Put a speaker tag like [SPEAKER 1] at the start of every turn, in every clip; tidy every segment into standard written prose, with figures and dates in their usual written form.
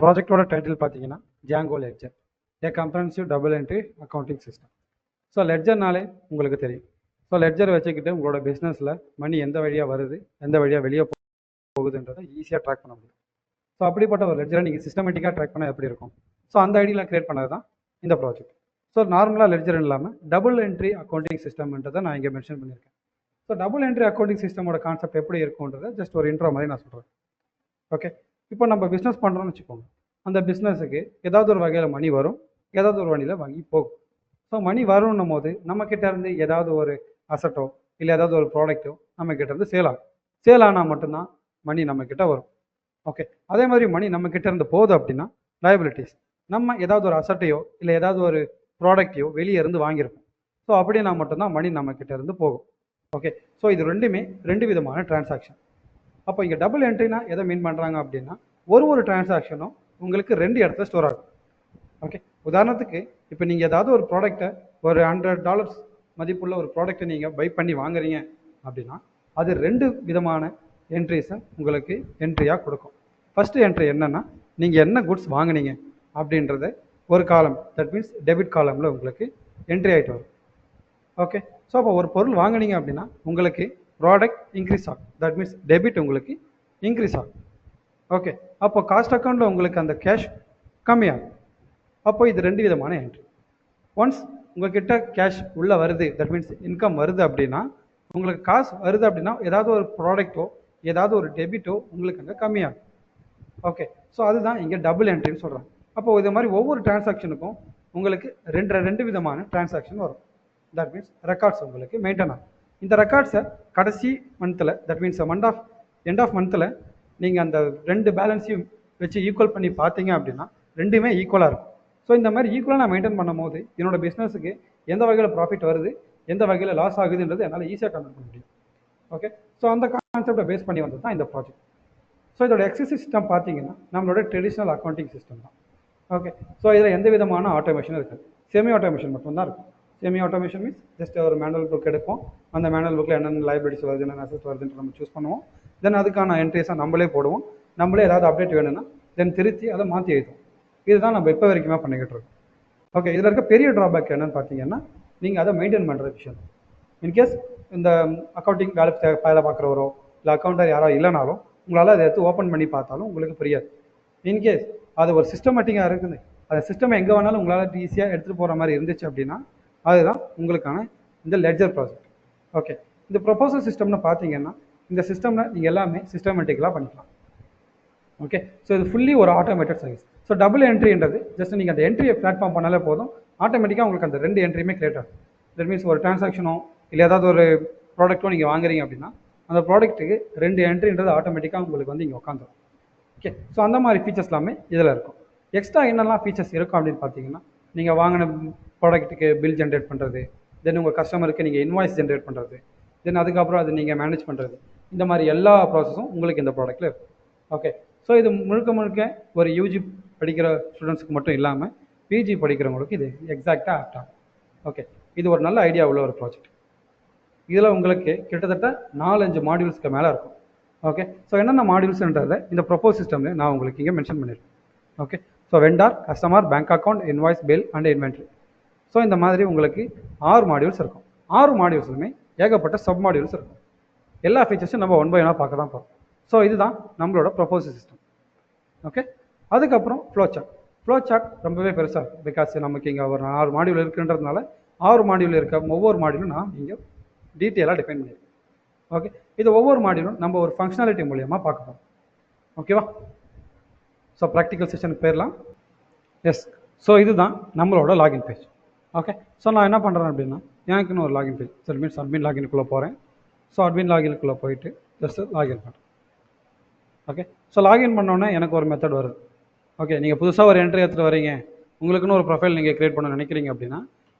[SPEAKER 1] ப்ராஜெக்டோட title பார்த்தீங்கன்னா Django ledger, a comprehensive double entry accounting system. So லெட்ஜர்னாலே உங்களுக்கு தெரியும். ஸோ லெட்ஜர் வச்சுக்கிட்டு உங்களோட பிஸ்னஸில் மணி எந்த வழியாக வருது, எந்த வழியாக வெளியே போகுதுன்றதை ஈஸியாக ட்ராக் பண்ண முடியும். ஸோ அப்படிப்பட்ட ஒரு லெட்ஜரை நீங்கள் சிஸ்டமேட்டிக்காக ட்ராக் பண்ணால் எப்படி இருக்கும்? ஸோ அந்த ஐடியில் கிரியேட் பண்ணது தான் இந்த ப்ராஜெக்ட். ஸோ நார்மலாக லெட்ஜர் இல்லாமல் டபுள் என்ட்ரி அக்கௌண்டிங் சிஸ்டம்ன்றதை நான் இங்கே மென்ஷன் பண்ணியிருக்கேன். ஸோ டபுள் என்ட்ரி அக்கௌண்டிங் சிஸ்டமோட கான்செப்ட் எப்படி இருக்குன்றதை ஜஸ்ட் ஒரு இன்ட்ரோ மாதிரி நான் சொல்கிறேன். ஓகே, இப்போ நம்ம பிஸ்னஸ் பண்ணுறோம்னு வச்சுக்கோங்க. அந்த பிஸ்னஸுக்கு ஏதாவது ஒரு வகையில் மணி வரும், ஏதாவது ஒரு வழியில் வாங்கி போகும். ஸோ மணி வரும்னும் போது நம்மக்கிட்ட இருந்து ஏதாவது ஒரு அசட்டோ இல்லை ஏதாவது ஒரு ப்ராடக்ட்டோ நம்மக்கிட்ட இருந்து சேல் ஆனால் மட்டும்தான் மணி நம்மக்கிட்ட வரும். ஓகே, அதே மாதிரி மணி நம்மக்கிட்ட இருந்து போகுது அப்படின்னா லயபிலிட்டிஸ், நம்ம ஏதாவது ஒரு அசட்டையோ இல்லை ஏதாவது ஒரு ப்ராடக்டையோ வெளியே இருந்து வாங்கியிருப்போம். ஸோ அப்படின்னா மட்டும்தான் மணி நம்மக்கிட்ட இருந்து போகும். ஓகே, ஸோ இது ரெண்டுமே ரெண்டு விதமான டிரான்சாக்ஷன். அப்போ இங்கே டபுள் என்ட்ரினா எதை மீன் பண்ணுறாங்க அப்படின்னா ஒரு டிரான்சாக்ஷனும் உங்களுக்கு ரெண்டு இடத்துல ஸ்டோர் ஆகும். ஓகே, உதாரணத்துக்கு இப்போ நீங்கள் ஏதாவது ஒரு ப்ராடக்டை ஒரு $100 மதிப்புள்ள ஒரு ப்ராடக்டை நீங்கள் பை பண்ணி வாங்குறீங்க அப்படின்னா அது ரெண்டு விதமான என்ட்ரிஸை உங்களுக்கு என்ட்ரியாக கொடுக்கும். ஃபஸ்ட்டு என்ட்ரி என்னென்னா நீங்கள் என்ன குட்ஸ் வாங்கினீங்க அப்படின்றத ஒரு காலம், தட் மீன்ஸ் டெபிட் காலமில் உங்களுக்கு என்ட்ரி ஆகிட்டு வரும். ஓகே, ஸோ அப்போ ஒரு பொருள் வாங்கினீங்க அப்படின்னா உங்களுக்கு ப்ராடக்ட் இன்க்ரீஸ் ஆகும், தட் மீன்ஸ் டெபிட் உங்களுக்கு இன்க்ரீஸ் ஆகும். ஓகே, அப்போ காஸ்ட் அக்கௌண்ட்டில் உங்களுக்கு அந்த கேஷ் கம்மியாகும். அப்போ இது ரெண்டு விதமான என்ட்ரி. ஒன்ஸ் உங்கள்கிட்ட கேஷ் உள்ளே வருது, தட் மீன்ஸ் இன்கம் வருது அப்படின்னா, உங்களுக்கு காசு வருது அப்படின்னா ஏதாவது ஒரு ப்ராடக்ட்டோ ஏதாவது ஒரு டெபிட்டோ உங்களுக்கு அங்கே கம்மியாகும். ஓகே, ஸோ அதுதான் இங்கே டபுள் என்ட்ரின்னு சொல்கிறாங்க. அப்போ இது மாதிரி ஒவ்வொரு டிரான்சாக்ஷனுக்கும் உங்களுக்கு ரெண்டு விதமான டிரான்சாக்ஷன் வரும். தட் மீன்ஸ் ரெக்கார்ட்ஸ் உங்களுக்கு மெயின்டைன் ஆகும். இந்த ரெக்கார்ட்ஸை கடைசி மந்தில், தட் மீன்ஸ் எண்ட் ஆஃப் மந்தில் நீங்கள் அந்த ரெண்டு பேலன்ஸையும் வச்சு ஈக்குவல் பண்ணி பார்த்தீங்க அப்படின்னா ரெண்டுமே ஈக்குவலாக இருக்கும். ஸோ இந்த மாதிரி ஈக்குவலாக நான் மெயின்டைன் பண்ணும் போது என்னோட பிஸ்னஸுக்கு எந்த வகையில் ப்ராஃபிட் வருது, எந்த வகையில் லாஸ் ஆகுதுன்றது என்னால் ஈஸியாக கன்வெர்ட் பண்ண முடியும். ஓகே, ஸோ அந்த கான்செப்டை பேஸ் பண்ணி வந்தது தான் இந்த ப்ராஜெக்ட். ஸோ இதோட எக்ஸஸ் சிஸ்டம் பார்த்தீங்கன்னா நம்மளோட ட்ரெடிஷ்னல் அக்கௌண்டிங் சிஸ்டம் தான். ஓகே, ஸோ இதில் எந்த விதமான ஆட்டோமேஷனும் இருக்காது, செமி ஆட்டோமேஷன் மட்டும்தான் இருக்கும். செமி ஆட்டோமேஷன் மீன்ஸ் ஜஸ்ட் ஒரு மேனுவல் புக் எடுப்போம், அந்த மேனுவல் புக்கில் என்னென்ன லைபிலிட்டிஸ் வருது, என்னென்ன அசெட் வருதுன்னு நம்ம சூஸ் பண்ணுவோம். தென் அதுக்கான என்ட்ரிஸை நம்மளே போடுவோம். நம்மளே ஏதாவது அப்டேட் வேணும்னா தென் திருத்தி அதை மாற்றி எழுதுவோம். இதுதான் நம்ம இப்போ வரைக்குமே பண்ணிக்கிட்டு இருக்கோம். ஓகே, இதில் இருக்க பெரிய ட்ராபேக் என்னன்னு பார்த்தீங்கன்னா நீங்கள் அதை மெயின்டைன் பண்ணுற விஷயம். இன்கேஸ் இந்த அக்கௌண்டிங் வேலை பார்க்குறவரோ இல்லை அக்கௌண்டர் யாரோ இல்லைனாலும் உங்களால் அதை எடுத்து ஓப்பன் பண்ணி பார்த்தாலும் உங்களுக்கு புரியாது. இன்கேஸ் அது ஒரு சிஸ்டமேட்டிக்காக இருக்குது, அந்த சிஸ்டம் எங்கே வேணாலும் உங்களால் ஈஸியாக எடுத்துகிட்டு போகிற மாதிரி இருந்துச்சு அப்படின்னா அதுதான் உங்களுக்கான இந்த லெட்ஜர் ப்ராஜெக்ட். ஓகே, இந்த ப்ரொபோசல் சிஸ்டம்னு பார்த்தீங்கன்னா இந்த சிஸ்டமில் நீங்கள் எல்லாமே சிஸ்டமேட்டிக்கலாக பண்ணிக்கலாம். ஓகே, ஸோ இது ஃபுல்லி ஒரு ஆட்டோமேட்டட் சர்வீஸ். ஸோ டபுள் என்ட்ரின்றது ஜஸ்ட் நீங்கள் அந்த என்ட்ரியை பிளாட்ஃபார்ம் பண்ணாலே போதும், ஆட்டோமேட்டிக்காக உங்களுக்கு அந்த ரெண்டு என்ட்ரியுமே கிரியேட் ஆகும். தட் மீன்ஸ் ஒரு டிரான்சாக்ஷனோ இல்லை ஏதாவது ஒரு ப்ராடக்ட்டோ நீங்கள் வாங்குறீங்க அப்படின்னா அந்த ப்ராடக்ட்டுக்கு ரெண்டு என்ட்ரின்றது ஆட்டோமேட்டிக்காக உங்களுக்கு வந்து இங்கே உட்காந்துரும். ஓகே, ஸோ அந்த மாதிரி ஃபீச்சர்ஸ் எல்லாமே இதில் இருக்கும். எக்ஸ்ட்ரா என்னெல்லாம் ஃபீச்சர்ஸ் இருக்கும் அப்படின்னு பார்த்தீங்கன்னா நீங்கள் வாங்கின ப்ராடக்ட்டுக்கு பில் ஜென்ரேட் பண்ணுறது, தென் உங்கள் கஸ்டமருக்கு நீங்கள் இன்வாய்ஸ் ஜென்ரேட் பண்ணுறது, தென் அதுக்கப்புறம் அது நீங்கள் மேனேஜ் பண்ணுறது, இந்த மாதிரி எல்லா ப்ராசஸும் உங்களுக்கு இந்த ப்ராடக்ட்டில் இருக்கும். ஓகே, ஸோ இது முழுக்க ஒரு யூஜி படிக்கிற ஸ்டூடெண்ட்ஸுக்கு மட்டும் இல்லாமல் பிஜி படிக்கிறவங்களுக்கு இது எக்ஸாக்டாக ஆப்ட் ஆகும். ஓகே, இது ஒரு நல்ல ஐடியா உள்ள ஒரு ப்ராஜெக்ட். இதில் உங்களுக்கு கிட்டத்தட்ட 4-5 மாடியூல்ஸ்க்கு மேலே இருக்கும். ஓகே, ஸோ என்னென்ன மாடியூல்ஸ்ன்றதை இந்த ப்ரொபோஸ் சிஸ்டமில் நான் உங்களுக்கு இங்கே மென்ஷன் பண்ணியிருக்கேன். Okay, so vendor, customer, bank account, invoice, bill and inventory. So இந்த மாதிரி உங்களுக்கு 6 மாடியூல்ஸ் இருக்கும். 6 மாடியூல்ஸுமே ஏகப்பட்ட சப் மாடியூல்ஸ் இருக்கும். எல்லா ஃபீச்சர்ஸும் நம்ம 1 by 1 பார்க்க தான் போகிறோம். ஸோ இதுதான் நம்மளோட ப்ரொபோசல் சிஸ்டம். ஓகே, அதுக்கப்புறம் ஃப்ளோ சார்ட் ரொம்பவே பெருசாக இருக்கும். பிகாஸ் நமக்கு இங்கே ஒரு 6 மாடியூல் இருக்குன்றதுனால 6 மாடியூல் இருக்க ஒவ்வொரு மாடியூலும் நான் இங்கே டீட்டெயிலாக டிஃபைன் பண்ணியிருக்கேன். ஓகே, இது ஒவ்வொரு மாடியூலும் நம்ம ஒரு ஃபங்க்ஷனாலிட்டி மூலியமாக பார்க்க போகிறோம். ஓகேவா? ஸோ ப்ராக்டிக்கல் செஷனுக்கு போயிடலாம். எஸ், ஸோ இதுதான் நம்மளோட லாகின் பேஜ். ஓகே, ஸோ நான் என்ன பண்ணுறேன் அப்படின்னா எனக்குன்னு ஒரு லாகின் பேஜ், சரி மீன்ஸ் அட்மின் லாகினுக்குள்ளே போகிறேன். ஸோ அட்மின் லாகினுக்குள்ளே போயிட்டு ஜஸ்ட் லாகின் பண்ணுறேன். ஓகே, ஸோ லாகின் பண்ணோன்னே எனக்கு ஒரு மெத்தட் வருது. ஓகே, நீங்கள் புதுசாக ஒரு என்ட்ரி எடுத்துகிட்டு வரீங்க, உங்களுக்குன்னு ஒரு ப்ரொஃபைல் நீங்கள் க்ரியேட் பண்ண நினைக்கிறீங்க அப்படின்னா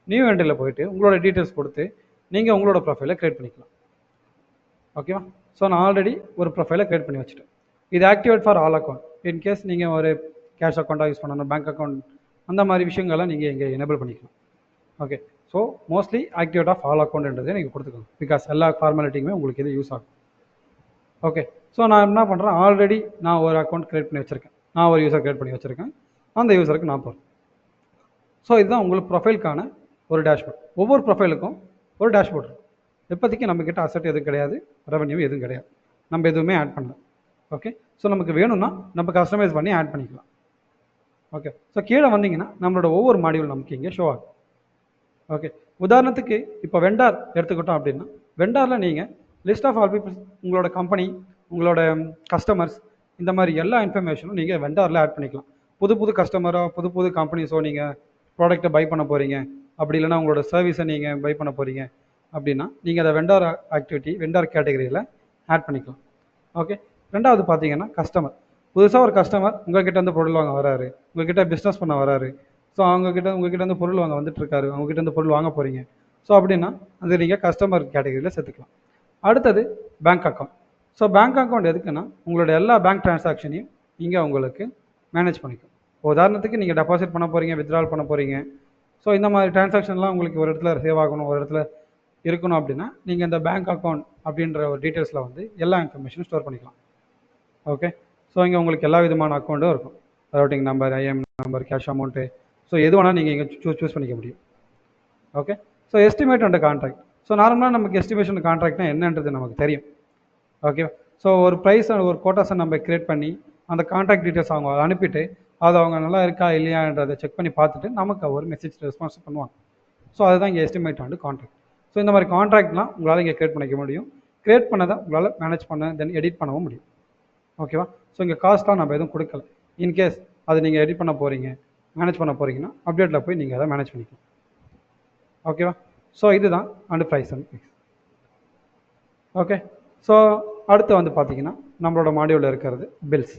[SPEAKER 1] நியூ என்ட்ரியில் போயிட்டு உங்களோட டீட்டெயில்ஸ் கொடுத்து நீங்கள் உங்களோட ப்ரொஃபைலை க்ரியேட் பண்ணிக்கலாம். ஓகேவா? ஸோ நான் ஆல்ரெடி ஒரு ப்ரொஃபைலை க்ரியேட் பண்ணி வச்சுட்டேன். இது activate for all account. In case நீங்கள் ஒரு கேஷ் அக்கௌண்ட்டாக யூஸ் பண்ணணும், பேங்க் அக்கௌண்ட், அந்த மாதிரி விஷயங்கள்லாம் நீங்கள் இங்கே எனேபிள் பண்ணிக்கலாம். Okay, so mostly activate off all அக்கௌண்ட்ன்றதை நீங்கள் கொடுத்துக்கணும். பிகாஸ் எல்லா ஃபார்மாலிட்டியுமே உங்களுக்கு இது யூஸ் ஆகும். ஓகே, ஸோ நான் என்ன பண்ணுறேன், ஆல்ரெடி நான் ஒரு அக்கௌண்ட் க்ரியேட் பண்ணி வச்சுருக்கேன். நான் ஒரு யூசர் கிரியேட் பண்ணி வச்சுருக்கேன், அந்த யூசருக்கு நான் போகிறேன். ஸோ இதுதான் உங்களுக்கு ப்ரொஃபைலுக்கான ஒரு டேஷ்போர்ட். ஒவ்வொரு ப்ரொஃபைலுக்கும் ஒரு டேஷ்போர்ட் இருக்கும். இப்போதைக்கு நம்மக்கிட்ட அசெட் எதுவும் கிடையாது, ரெவன்யூ எதுவும் கிடையாது, நம்ம எதுவுமே ஆட் பண்ணல. ஓகே, ஸோ நமக்கு வேணும்னா நம்ம கஸ்டமைஸ் பண்ணி ஆட் பண்ணிக்கலாம். ஓகே, ஸோ கீழே வந்தீங்கன்னா நம்மளோட ஒவ்வொரு மாடியூல் நமக்கு இங்கே ஷோ ஆகும். ஓகே, உதாரணத்துக்கு இப்போ வெண்டார் எடுத்துக்கிட்டோம் அப்படின்னா, வெண்டாரில் நீங்கள் லிஸ்ட் ஆஃப் ஆல் பீப்புள்ஸ், உங்களோட கம்பெனி, உங்களோட கஸ்டமர்ஸ், இந்த மாதிரி எல்லா இன்ஃபர்மேஷனும் நீங்கள் வெண்டாரில் ஆட் பண்ணிக்கலாம். புது புது கஸ்டமராக, புது புது கம்பெனிஸோ நீங்கள் ப்ராடக்ட்டை பை பண்ண போகிறீங்க, அப்படி இல்லைனா உங்களோட சர்வீஸை நீங்கள் பை பண்ண போகிறீங்க அப்படின்னா நீங்கள் அதை வெண்டார் ஆக்டிவிட்டி, வெண்டார் கேட்டகரியில் ஆட் பண்ணிக்கலாம். ஓகே, ரெண்டாவது பார்த்தீங்கன்னா கஸ்டமர். புதுசாக ஒரு கஸ்டமர் உங்கள்கிட்ட வந்து பொருள் வாங்க வராரு, உங்கள்கிட்ட பிஸ்னஸ் பண்ண வராரு. ஸோ உங்ககிட்ட வந்து பொருள் வாங்க வந்துட்டுருக்காரு, அவங்ககிட்ட வந்து பொருள் வாங்க போகிறீங்க. ஸோ அப்படின்னா அது நீங்கள் கஸ்டமர் கேட்டகரியில் சேர்த்துக்கலாம். அடுத்தது bank account. So bank account எதுக்குன்னா உங்களோட எல்லா பேங்க் டிரான்சாக்ஷனையும் இங்கே உங்களுக்கு மேனேஜ் பண்ணிக்கும். உதாரணத்துக்கு நீங்கள் டெபாசிட் பண்ண போகிறீங்க, வித்ட்ரால் பண்ண போகிறீங்க. ஸோ இந்த மாதிரி டிரான்சாக்ஷன்லாம் உங்களுக்கு ஒரு இடத்துல சேவ் ஆகணும், ஒரு இடத்துல இருக்கணும் அப்படின்னா நீங்கள் இந்த பேங்க் அக்கௌண்ட் அப்படின்ற ஒரு டீட்டெயில்ஸில் வந்து எல்லா இன்ஃபர்மேஷனும் ஸ்டோர் பண்ணிக்கலாம். ஓகே, ஸோ இங்கே உங்களுக்கு எல்லா விதமான அக்கௌண்ட்டும் இருக்கும். Routing number, IM number, cash amount, so எது வேணால் நீங்கள் இங்கே சூஸ் பண்ணிக்க முடியும். Okay, so estimate and contract. So நார்மலாக நமக்கு எஸ்டிமேஷன் கான்ட்ராக்ட்னா என்னன்றது நமக்கு தெரியும். ஓகே, ஸோ ஒரு ப்ரைஸ், ஒரு கோட்டாஸை நம்ம கிரியேட் பண்ணி அந்த கான்ட்ராக்ட் டீட்டெயில்ஸ் அவங்க அனுப்பிட்டு அது அவங்க நல்லா இருக்கா இல்லையான்றதை செக் பண்ணி பார்த்துட்டு நமக்கு ஒரு மெசேஜ் ரெஸ்பான்ஸ் பண்ணுவாங்க. ஸோ அதுதான் இங்கே எஸ்டிமேட் அண்ட் கான்ட்ராக்ட். ஸோ இந்த மாதிரி கான்ட்ராக்ட்லாம் உங்களால் இங்கே கிரியேட் பண்ணிக்க முடியும். கிரியேட் பண்ணதை உங்களால் மேனேஜ் பண்ண, தென் எடிட் பண்ணவும் முடியும். ஓகேவா, ஸோ இங்கே காஸ்ட்லாம் நம்ம எதுவும் கொடுக்கல. இன்கேஸ் அது நீங்கள் எடிட் பண்ண போகிறீங்க, மேனேஜ் பண்ண போகிறீங்கன்னா அப்டேட்டில் போய் நீங்கள் அதை மேனேஜ் பண்ணிக்கலாம். ஓகேவா, ஸோ இதுதான் and price and fix. Okay, so அடுத்து வந்து பார்த்தீங்கன்னா நம்மளோட மாடியூலில் இருக்கிறது பில்ஸ்.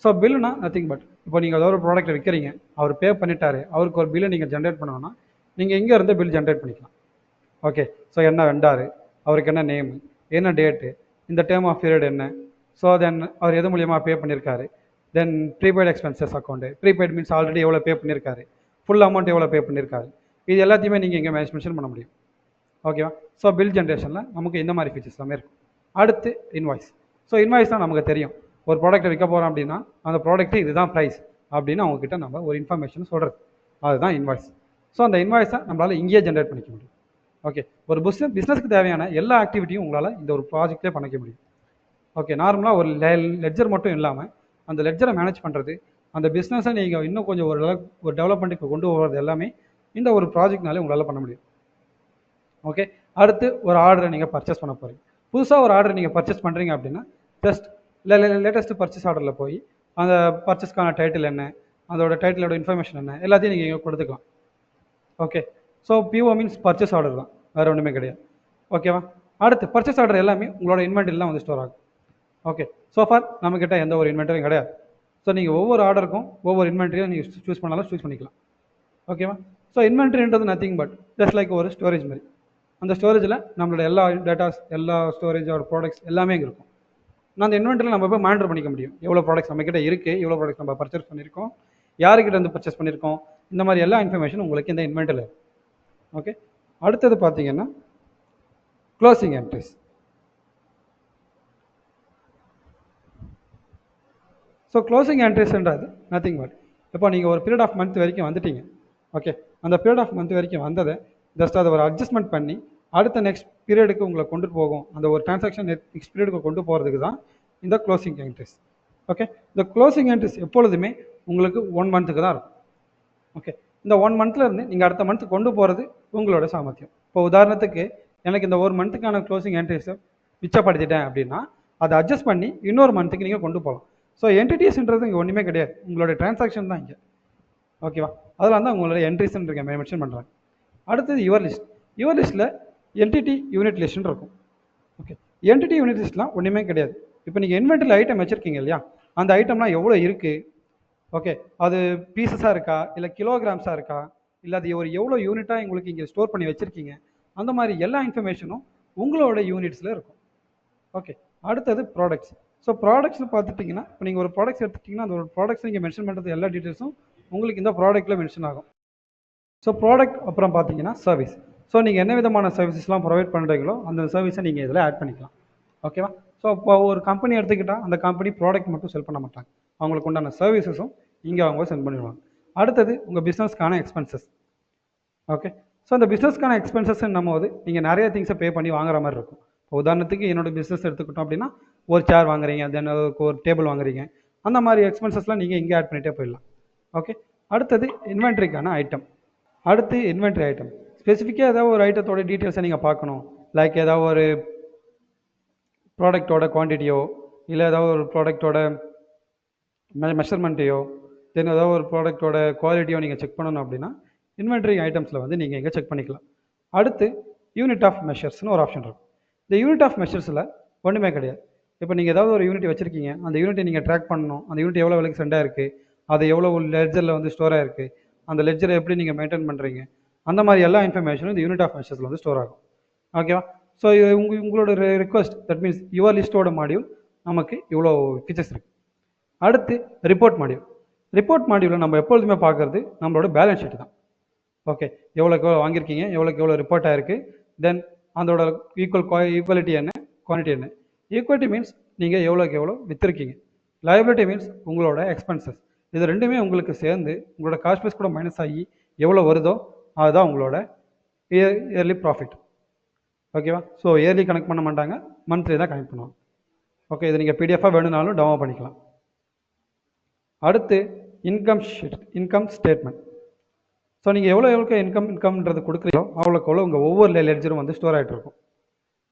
[SPEAKER 1] ஸோ பில்லுனா நத்திங் பட், இப்போ நீங்கள் ஏதோ ஒரு ப்ராடக்ட்டை விற்கிறீங்க, அவர் பே பண்ணிட்டாரு, அவருக்கு ஒரு பில்லை நீங்கள் ஜென்ரேட் பண்ணணும்னா நீங்கள் இங்கே இருந்து பில் ஜென்ரேட் பண்ணிக்கலாம். ஓகே, ஸோ என்ன வெண்டாரு, அவருக்கு என்ன நேமு, என்ன டேட்டு, இந்த டேர்ம் ஆஃப் பீரியட் என்ன, ஸோ தென் அவர் எது மூலியமாக பே பண்ணியிருக்காரு, then prepaid expenses account, prepaid means already எவ்வளோ பே பண்ணியிருக்காரு, ஃபுல் அமௌண்ட் எவ்வளோ பே பண்ணியிருக்காரு, இது எல்லாத்தையுமே நீங்கள் இங்கே மென்ஷன் பண்ண முடியும். ஓகேவா, ஸோ பில் ஜென்ரேஷனில் நமக்கு இந்த மாதிரி ஃபீச்சர்ஸ் எல்லாமே இருக்கும். அடுத்து இன்வாய்ஸ். ஸோ இன்வாய்ஸ் தான் நமக்கு தெரியும், ஒரு ப்ராடக்ட்டை விற்க போகிறோம் அப்படின்னா அந்த ப்ராடக்ட்டு இதுதான் ப்ரைஸ் அப்படின்னு அவங்ககிட்ட நம்ம ஒரு இன்ஃபர்மேஷன் சொல்கிறது, அதுதான் இன்வாய்ஸ். ஸோ அந்த இன்வாய்ஸை நம்மளால் இங்கேயே ஜென்ரேட் பண்ணிக்க முடியும். ஓகே, ஒரு பிஸ்னஸ்க்கு தேவையான எல்லா ஆக்டிவிட்டியும் உங்களால் இந்த ஒரு ப்ராஜெக்டே பண்ணிக்க முடியும். ஓகே, நார்மலாக ஒரு லெட்ஜர் மட்டும் இல்லாமல் அந்த லெட்ஜரை மேனேஜ் பண்ணுறது, அந்த பிஸ்னஸை நீங்கள் இன்னும் கொஞ்சம் ஒரு டெவலப்மெண்ட்டுக்கு கொண்டு போகிறது எல்லாமே இந்த ஒரு ப்ராஜெக்ட்னாலே உங்களால் பண்ண முடியும். ஓகே, அடுத்து ஒரு ஆர்டரை நீங்கள் பர்ச்சேஸ் பண்ண போகிறீங்க. புதுசாக ஒரு ஆர்டர் நீங்கள் பர்ச்சேஸ் பண்ணுறீங்க அப்படின்னா ஜஸ்ட் லேட்டஸ்ட் பர்ச்சேஸ் ஆர்டரில் போய் அந்த பர்ச்சேஸ்க்கான டைட்டில் என்ன, அதோட டைட்டிலோட இன்ஃபர்மேஷன் என்ன, எல்லாத்தையும் நீங்கள் இங்கே கொடுத்துக்கலாம். Okay, so PO means purchase order தான், வேறு ஒன்றுமே கிடையாது. ஓகேவா, அடுத்து பர்ச்சேஸ் ஆர்டர் எல்லாமே உங்களோட இன்வென்டரிலாம் வந்து ஸ்டோர் ஆகும். ஓகே, ஸோஃபார் நம்மக்கிட்ட எந்த ஒரு இன்வென்டரியும் கிடையாது. ஸோ நீங்கள் ஒவ்வொரு ஆர்டருக்கும் ஒவ்வொரு இன்வென்டரியும் நீங்கள் சூஸ் பண்ணாலும் சூஸ் பண்ணிக்கலாம். ஓகேவா, ஸோ இன்வென்டரின்றது நத்திங் பட் ஜஸ்ட் லைக் ஒரு ஸ்டோரேஜ் மாதிரி. அந்த ஸ்டோரேஜில் நம்மளோட எல்லா டேட்டாஸ், எல்லா ஸ்டோரேஜ் ஆர் ப்ராடக்ட்ஸ் எல்லாமே இங்கே இருக்கும். நான் அந்த இன்வென்டரியில் நம்ம போய் மானிட்டர் பண்ணிக்க முடியும், எவ்வளோ ப்ராடக்ட்ஸ் நம்மக்கிட்ட இருக்குது, எவ்வளோ ப்ராடக்ட்ஸ் நம்ம பர்ச்சேஸ் பண்ணியிருக்கோம், யாருக்கிட்ட வந்து பர்ச்சேஸ் பண்ணியிருக்கோம், இந்த மாதிரி எல்லா இன்ஃபர்மேஷன் உங்களுக்கு இந்த இன்வென்டரியில் இருக்கும். ஓகே, அடுத்தது பார்த்தீங்கன்னா க்ளோசிங் என்ட்ரிஸ். ஸோ க்ளோசிங் என்ட்ரிஸ்ன்றது நத்திங் பட், இப்போ நீங்கள் ஒரு பீரியட் ஆஃப் மந்த் வரைக்கும் வந்துட்டீங்க. ஓகே, அந்த பீரியட் ஆஃப் மந்த் வரைக்கும் வந்ததை ஜஸ்ட் அதை ஒரு அட்ஜஸ்ட்மெண்ட் பண்ணி அடுத்த நெக்ஸ்ட் பீரியடுக்கு உங்களை கொண்டு போகும், அந்த ஒரு டிரான்சாக்ஷன் நெக்ஸ்ட் பீரியடுக்கு கொண்டு போகிறதுக்கு தான் இந்த க்ளோசிங் என்ட்ரிஸ். ஓகே, இந்த க்ளோசிங் என்ட்ரிஸ் எப்பொழுதுமே உங்களுக்கு 1 மந்த்துக்கு தான் இருக்கும். ஓகே, இந்த 1 மந்த்லேருந்து நீங்கள் அடுத்த மந்த் கொண்டு போகிறது உங்களோட சாமர்த்தியம். இப்போ உதாரணத்துக்கு எனக்கு இந்த ஒரு மந்த்துக்கான க்ளோசிங் என்ட்ரிஸை மிச்சப்படுத்திட்டேன் அப்படின்னா அதை அட்ஜஸ்ட் பண்ணி இன்னொரு மந்த்துக்கு நீங்கள் கொண்டு போகலாம். ஸோ என்டிட்டிஸ்ன்றது இங்கே ஒன்றுமே கிடையாது, உங்களோட டிரான்சாக்ஷன் தான் இங்கே. ஓகேவா, அதெல்லாம் தான் உங்களோட என்ட்ரிஸ்ன்னு மென்ஷன் பண்ணுறாங்க. அடுத்தது யுவர் லிஸ்ட். யுவர் லிஸ்ட்டில் என்டிட்டி யூனிட் லிஸ்ட்னு இருக்கும். ஓகே, என்டிட்டி யூனிட் லிஸ்ட்லாம் ஒன்றுமே கிடையாது. இப்போ நீங்கள் இன்வென்டரியில் ஐட்டம் வச்சுருக்கீங்க இல்லையா, அந்த ஐட்டம்லாம் எவ்வளோ இருக்குது, ஓகே, அது பீசஸாக இருக்கா இல்லை கிலோகிராம்ஸாக இருக்கா, இல்லை அது ஒரு எவ்வளோ யூனிட்டாக உங்களுக்கு இங்கே ஸ்டோர் பண்ணி வச்சுருக்கீங்க, அந்த மாதிரி எல்லா இன்ஃபர்மேஷனும் உங்களோட யூனிட்ஸில் இருக்கும். ஓகே, அடுத்தது ப்ராடக்ட்ஸ். ஸோ ப்ராடக்ட்ஸ்னு பார்த்துட்டிங்கன்னா இப்போ நீங்கள் ஒரு ப்ராடக்ட்ஸ் எடுத்துட்டிங்கன்னா அந்த ஒரு ப்ராடக்ட்ஸ் நீங்கள் மென்ஷன் பண்ணுறது எல்லா டீட்டெயில்ஸும் உங்களுக்கு இந்த ப்ராடக்ட்டில் மென்ஷன் ஆகும். ஸோ ப்ராடக்ட் அப்புறம் பார்த்தீங்கன்னா சர்வீஸ். ஸோ நீங்கள் என்ன விதமான சர்வீசஸ்லாம் ப்ரொவைட் பண்ணுறீங்களோ அந்த சர்வீஸை நீங்கள் இதில் ஆட் பண்ணிக்கலாம். ஓகேவா, ஸோ இப்போ ஒரு கம்பெனி எடுத்துக்கிட்டால் அந்த கம்பெனி ப்ராடக்ட் மட்டும் செல் பண்ண மாட்டாங்க, அவங்களுக்கு உண்டான சர்வீசஸும் இங்கே அவங்க சென்ட் பண்ணிடுவாங்க. அடுத்தது உங்கள் பிஸ்னஸ்க்கான எக்ஸ்பென்சஸ். ஓகே, ஸோ அந்த பிஸ்னஸ்க்கான எக்ஸ்பென்சஸ்ன்னும் போது நீங்கள் நிறைய திங்ஸை பே பண்ணி வாங்குற மாதிரி இருக்கும். இப்போ உதாரணத்துக்கு என்னோட பிஸ்னஸ் எடுத்துக்கிட்டோம் அப்படின்னா ஒரு சேர் வாங்குறீங்க, தென் ஒரு டேபிள் வாங்குறீங்க, அந்த மாதிரி எக்ஸ்பென்சஸ்லாம் நீங்கள் இங்கே ஆட் பண்ணிகிட்டே போயிடலாம். ஓகே, அடுத்தது இன்வென்ட்ரிக்கான ஐட்டம். அடுத்து இன்வென்ட்ரி ஐட்டம் ஸ்பெசிஃபிக்காக ஏதாவது ஒரு ஐட்டத்தோட டீட்டெயில்ஸை நீங்கள் பார்க்கணும். லைக் ஏதாவது ஒரு ப்ராடக்டோட குவான்டிட்டியோ இல்லை ஏதாவது ஒரு ப்ராடக்டோட மெஷர்மெண்ட்டையோ தென் ஏதாவது ஒரு ப்ராடக்டோட குவாலிட்டியோ நீங்கள் செக் பண்ணணும் அப்படின்னா இன்வென்ட்ரி ஐட்டம்ஸில் வந்து நீங்கள் இங்கே செக் பண்ணிக்கலாம். அடுத்து யூனிட் ஆஃப் மெஷர்ஸ்னு ஒரு ஆப்ஷன் இருக்கும். இந்த யூனிட் ஆஃப் மெஷர்ஸில் ஒன்றுமே கிடையாது. இப்போ நீங்கள் ஏதாவது ஒரு யூனிட் வச்சுருக்கீங்க, அந்த யூனிட்டை நீங்கள் ட்ராக் பண்ணணும். அந்த யூனிட் எவ்வளோ விலைக்கு சென்டாக இருக்குது, அது எவ்வளோ லெட்ஜரில் வந்து ஸ்டோராக இருக்குது, அந்த லெட்ஜரை எப்படி நீங்கள் மெயின்டைன் பண்ணுறீங்க, அந்த மாதிரி எல்லா இன்ஃபர்மேஷனும் இந்த யூனிட் ஆஃப் மெஷர்ஸில் வந்து ஸ்டோர் ஆகும். ஓகேவா? ஸோ இது உங்களோட ரிக்வஸ்ட், தட் மீன்ஸ் யுவர் லிஸ்ட்டோட மாடியூல் நமக்கு இவ்வளோ ஃபீச்சர்ஸ் இருக்குது. அடுத்து ரிப்போர்ட் மாடியூல். ரிப்போர்ட் மாடியூலில் நம்ம எப்பொழுதுமே பார்க்குறது நம்மளோட பேலன்ஸ் ஷீட் தான். ஓகே, எவ்வளோக்கு எவ்வளோ வாங்கியிருக்கீங்க, எவ்வளோக்கு எவ்வளோ ரிப்போர்ட் ஆயிருக்கு, தென் அதோட ஈக்குவலிட்டி என்ன, குவான்டிட்டி என்ன. ஈக்குவலிட்டி மீன்ஸ் நீங்கள் எவ்வளோக்கு எவ்வளோ விற்றுருக்கீங்க. லயபிலிட்டி மீன்ஸ் உங்களோட எக்ஸ்பென்சஸ். இது ரெண்டுமே உங்களுக்கு சேர்ந்து உங்களோட காஸ்ட் பேஸ் கூட மைனஸ் ஆகி எவ்வளோ வருதோ அதுதான் உங்களோட இயர்லி ப்ராஃபிட். ஓகேவா? ஸோ இயர்லி கனெக்ட் பண்ண மாட்டாங்க, மந்த்லி தான் கனெக்ட் பண்ணுவாங்க. ஓகே, இது நீங்கள் பிடிஎஃபாக வேணும்னாலும் டவுன்லோட் பண்ணிக்கலாம். அடுத்து இன்கம் ஸ்டேட்மெண்ட். ஸோ நீங்கள் எவ்வளோக்கு இன்கம்ன்றது கொடுக்குறீங்களோ அவ்வளோக்கு எவ்வளோ உங்கள் ஒவ்வொரு லெட்ஜரும் வந்து ஸ்டோர் ஆகிட்டு இருக்கும்.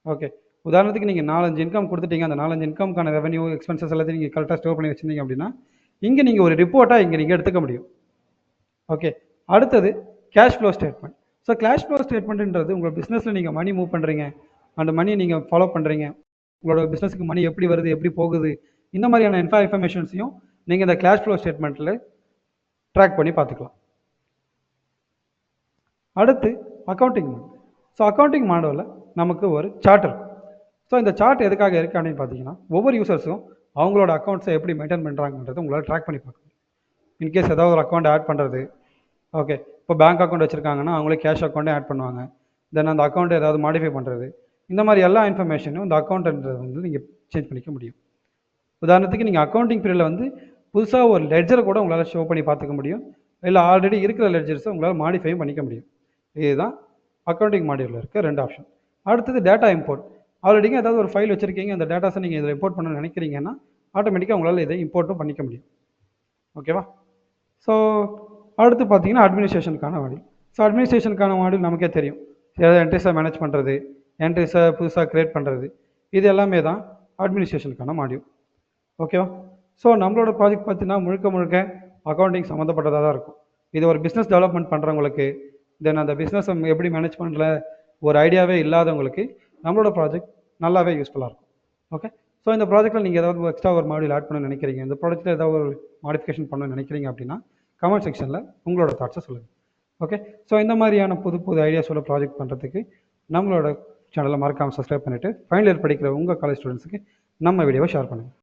[SPEAKER 1] ஓகே, உதாரணத்துக்கு நீங்கள் 4-5 இன்கம் கொடுத்துட்டீங்க, அந்த 4-5 இன்கம்க்கான ரெவன்யூ எக்ஸ்பென்சஸ் எல்லாத்தையும் நீங்கள் கரெக்டாக ஸ்டோர் பண்ணி வச்சுருந்தீங்க அப்படின்னா இங்கே நீங்கள் ஒரு ரிப்போர்ட்டாக இங்கே நீங்கள் எடுத்துக்க முடியும். ஓகே, அடுத்தது cash flow statement. So cash flow ஸ்டேட்மெண்ட்ன்றது உங்கள் பிஸ்னஸில் நீங்கள் மணி மூவ் பண்ணுறீங்க, அந்த மணியை நீங்கள் ஃபாலோ பண்ணுறீங்க, உங்களோட பிஸ்னஸுக்கு மணி எப்படி வருது, எப்படி போகுது, இந்த மாதிரியான இன்ஃபர்மேஷன்ஸையும் நீங்கள் இந்த கேஷ் ஃப்ளோ ஸ்டேட்மெண்ட்டில் ட்ராக் பண்ணி பார்த்துக்கலாம். அடுத்து அக்கௌண்டிங் மாடல். ஸோ அக்கௌண்டிங் மாடலில் நமக்கு ஒரு சார்ட் இருக்கும். ஸோ இந்த சார்ட் எதுக்காக இருக்குது அப்படின்னு பார்த்தீங்கன்னா ஒவ்வொரு யூசர்ஸும் அவங்களோட அக்கௌண்ட்ஸை எப்படி மெயின்டைன் பண்ணுறாங்கன்றது உங்களால் ட்ராக் பண்ணி பார்க்கணும். இன்கேஸ் ஏதாவது ஒரு அக்கௌண்ட் ஆட் பண்ணுறது, ஓகே, இப்போ பேங்க் அக்கௌண்ட் வச்சுருக்காங்கன்னா அவங்களே கேஷ் அக்கௌண்ட்டே ஆட் பண்ணுவாங்க, தென் அந்த அக்கௌண்ட்டை ஏதாவது மாடிஃபை பண்ணுறது, இந்த மாதிரி எல்லா இன்ஃபர்மேஷனும் இந்த அக்கௌண்ட்ன்றது வந்து நீங்கள் சேஞ்ச் பண்ணிக்க முடியும். உதாரணத்துக்கு நீங்கள் அக்கௌண்டிங் பீரியடில் வந்து புதுசாக ஒரு லெட்ஜரை கூட உங்களால் ஷோ பண்ணி பார்த்துக்க முடியும், இல்லை ஆல்ரெடி இருக்கிற லெட்ஜர்ஸை உங்களால் மாடிஃபையும் பண்ணிக்க முடியும். இதுதான் அக்கௌண்டிங் மாடியூலில் இருக்க 2 ஆப்ஷன். அடுத்தது டேட்டா இம்போர்ட். ஆல்ரெடிங்க ஏதாவது ஒரு ஃபைல் வச்சுருக்கீங்க, அந்த டேட்டாஸை நீங்கள் இதில் இம்போர்ட் பண்ண நினைக்கிறீங்கன்னா ஆட்டோமேட்டிக்காக உங்களால் இதை இம்போர்ட்டும் பண்ணிக்க முடியும். ஓகேவா? ஸோ அடுத்து பார்த்தீங்கன்னா அட்மினிஸ்ட்ரேஷனுக்கான மாடியூல். ஸோ அட்மினிஸ்ட்ரேஷனுக்கான மாடியூல் நமக்கே தெரியும். ஏதாவது என்ட்ரிஸை மேனேஜ் பண்ணுறது, என்ட்ரிஸை புதுசாக க்ரியேட் பண்ணுறது, இது எல்லாமே தான் அட்மினிஸ்ட்ரேஷனுக்கான மாடியூல். ஓகேவா? ஸோ நம்மளோட ப்ராஜெக்ட் பார்த்தீங்கன்னா முழுக்க அக்கௌண்டிங் சம்மந்தப்பட்டதாக தான் இருக்கும். இது ஒரு பிஸ்னஸ் டெவலப்மெண்ட் பண்ணுறவங்களுக்கு, தென் அந்த பிஸ்னஸை எப்படி மேனேஜ் பண்ணுற ஒரு ஐடியாவே இல்லாதவங்களுக்கு நம்மளோட ப்ராஜெக்ட் நல்லாவே யூஸ்ஃபுல்லாக இருக்கும். ஓகே, ஸோ இந்த ப்ராஜெக்ட்டில் நீங்கள் ஏதாவது எக்ஸ்ட்ரா ஒரு மாடியூல் ஆட் பண்ண நினைக்கிறீங்க, இந்த ப்ராஜெக்ட்டில் ஏதாவது ஒரு மாடிஃபிகேஷன் பண்ண நினைக்கிறீங்க அப்படின்னா கமெண்ட் செக்ஷனில் உங்களோட தாட்ஸை சொல்லுங்கள். ஓகே, ஸோ இந்த மாதிரியான புது ஐடியாஸோட ப்ராஜெக்ட் பண்ணுறதுக்கு நம்மளோட சேனலை மறக்காமல் சப்ஸ்கிரைப் பண்ணிவிட்டு ஃபைனல் இயர் படிக்கிற உங்கள் காலேஜ் ஸ்டூடெண்ட்ஸுக்கு நம்ம வீடியோவை ஷேர் பண்ணுங்கள்.